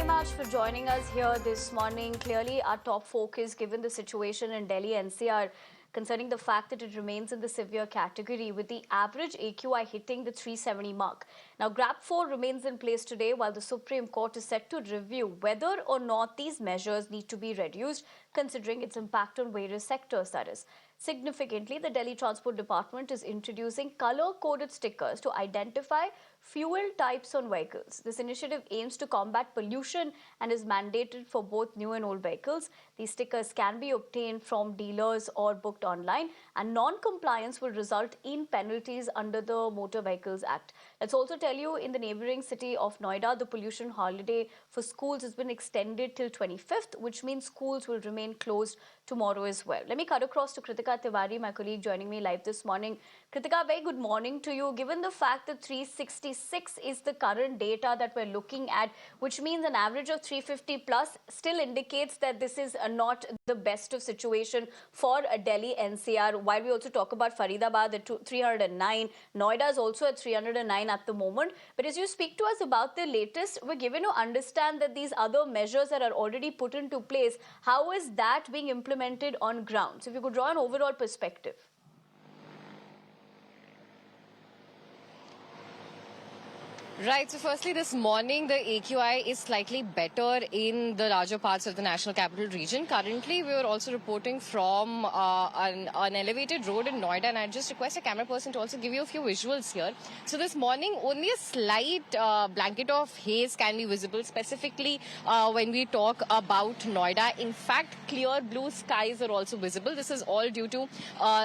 much for joining us here this morning. Clearly, our top focus, given the situation in Delhi NCR, concerning the fact that it remains in the severe category, with the average AQI hitting the 370 mark. Now, GRAP 4 remains in place today, while the Supreme Court is set to review whether or not these measures need to be reduced, considering its impact on various sectors, that is. Significantly, the Delhi Transport Department is introducing color-coded stickers to identify fuel types on vehicles. This initiative aims to combat pollution and is mandated for both new and old vehicles. These stickers can be obtained from dealers or booked online, and non-compliance will result in penalties under the Motor Vehicles Act. Let's also tell you, in the neighboring city of Noida, the pollution holiday for schools has been extended till 25th, which means schools will remain closed tomorrow as well. Let me cut across to Kritika Tiwari, my colleague joining me live this morning. Kritika, very good morning to you. Given the fact that 366 is the current data that we're looking at, which means an average of 350 plus, still indicates that this is not the best of situation for Delhi NCR. While we also talk about Faridabad at 309, Noida is also at 309 at the moment. But as you speak to us about the latest, we're given to understand that these other measures that are already put into place, how is that being implemented on ground? So if you could draw an overall perspective. Right. So firstly, this morning, the AQI is slightly better in the larger parts of the National Capital Region. Currently, we are also reporting from an elevated road in Noida, and I just request a camera person to also give you a few visuals here. So this morning, only a slight blanket of haze can be visible, specifically when we talk about Noida. In fact, clear blue skies are also visible. This is all due to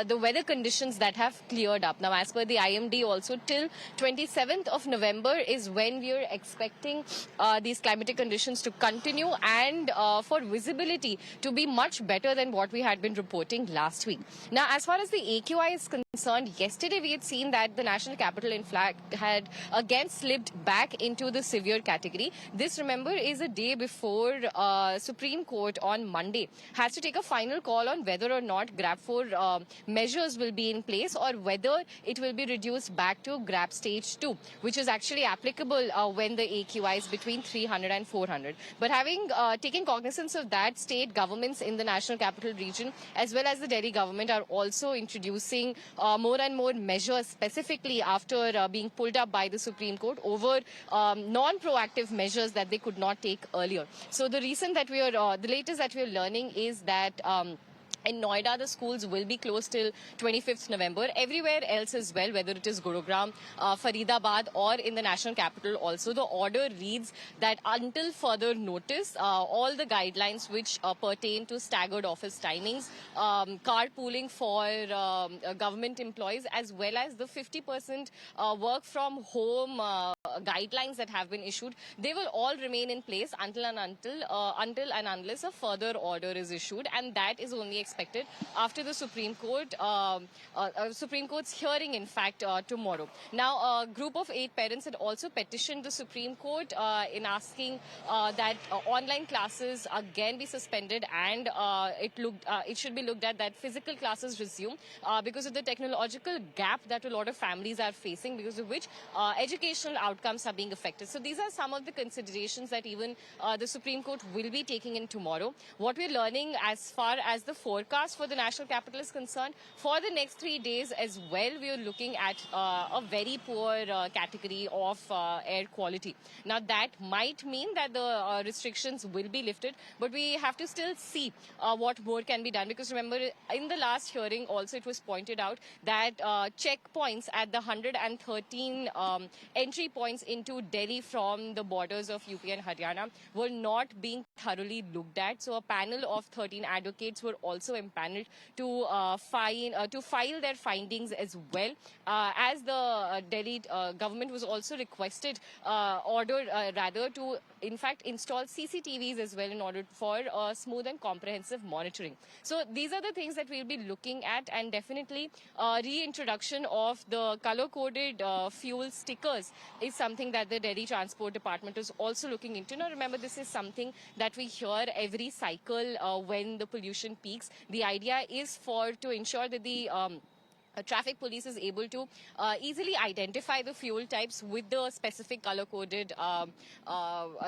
the weather conditions that have cleared up. Now, as per the IMD, also till 27th of November is when we are expecting these climatic conditions to continue and for visibility to be much better than what we had been reporting last week. Now, as far as the AQI is concerned, yesterday we had seen that the national capital, in fact, had again slipped back into the severe category. This, remember, is a day before Supreme Court on Monday has to take a final call on whether or not GRAP 4 measures will be in place or whether it will be reduced back to GRAP stage 2, which is actually applicable when the AQI is between 300 and 400. But having taken cognizance of that, state governments in the National Capital Region as well as the Delhi government are also introducing more and more measures, specifically after being pulled up by the Supreme Court over non-proactive measures that they could not take earlier. So the latest that we are learning is that in Noida, the schools will be closed till 25th November. Everywhere else as well, whether it is Gurugram, Faridabad or in the national capital also, the order reads that until further notice, all the guidelines which pertain to staggered office timings, carpooling for government employees, as well as the 50% work from home guidelines that have been issued, they will all remain in place until and unless a further order is issued, and that is only expected after the Supreme Court's hearing, in fact, tomorrow. Now, a group of 8 parents had also petitioned the Supreme Court in asking that online classes again be suspended, and it should be looked at that physical classes resume because of the technological gap that a lot of families are facing, because of which educational outcomes are being affected. So these are some of the considerations that even the Supreme Court will be taking in tomorrow. What we're learning as far as the forecast for the national capital is concerned, for the next 3 days as well, we are looking at a very poor category of air quality. Now, that might mean that the restrictions will be lifted, but we have to still see what more can be done, because remember, in the last hearing also it was pointed out that checkpoints at the 113 entry points into Delhi from the borders of UP and Haryana were not being thoroughly looked at. So a panel of 13 advocates were also empaneled to file their findings as well, as the Delhi government was also requested to in fact install CCTVs as well in order for smooth and comprehensive monitoring. So these are the things that we'll be looking at, and definitely reintroduction of the color-coded fuel stickers is something that the Delhi Transport Department is also looking into. Now remember, this is something that we hear every cycle when the pollution peaks. The idea is to ensure that the traffic police is able to easily identify the fuel types with the specific color coded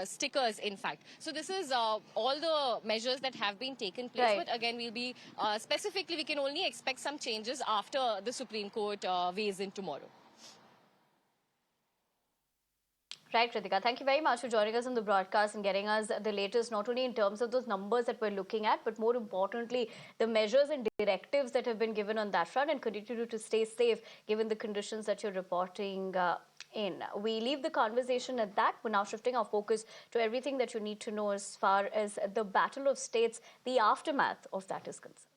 stickers, in fact. So this is all the measures that have been taken place. Right. But again, we'll be specifically, we can only expect some changes after the Supreme Court weighs in tomorrow. Right, Kritika. Thank you very much for joining us on the broadcast and getting us the latest, not only in terms of those numbers that we're looking at, but more importantly, the measures and directives that have been given on that front, and continue to stay safe given the conditions that you're reporting in. We leave the conversation at that. We're now shifting our focus to everything that you need to know as far as the battle of states, the aftermath of that is concerned.